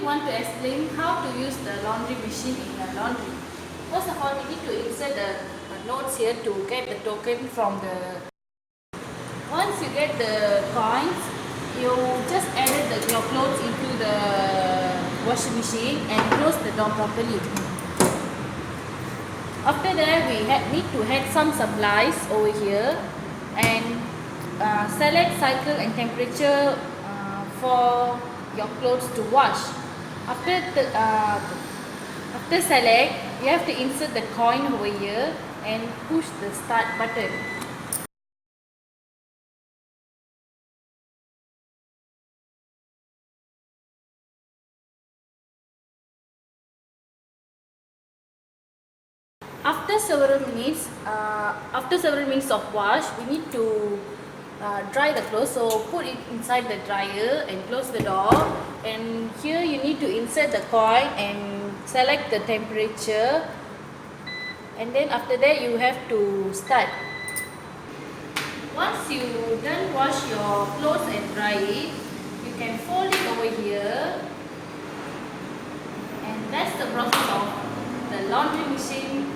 want to explain how to use the laundry machine in the laundry. First of all, we need to insert the notes here to get the token from the. Once you get the coins, you just added your clothes into the washing machine and close the door properly. After that, we need to add some supplies over here and select cycle and temperature for your clothes to wash. After select, you have to insert the coin over here and push the start button. After several minutes of wash, we need to dry the clothes. So put it inside the dryer and close the door. And here you need to insert the coin and select the temperature. And then after that you have to start. Once you done wash your clothes and dry it, you can fold it over here. And that's the process of the laundry machine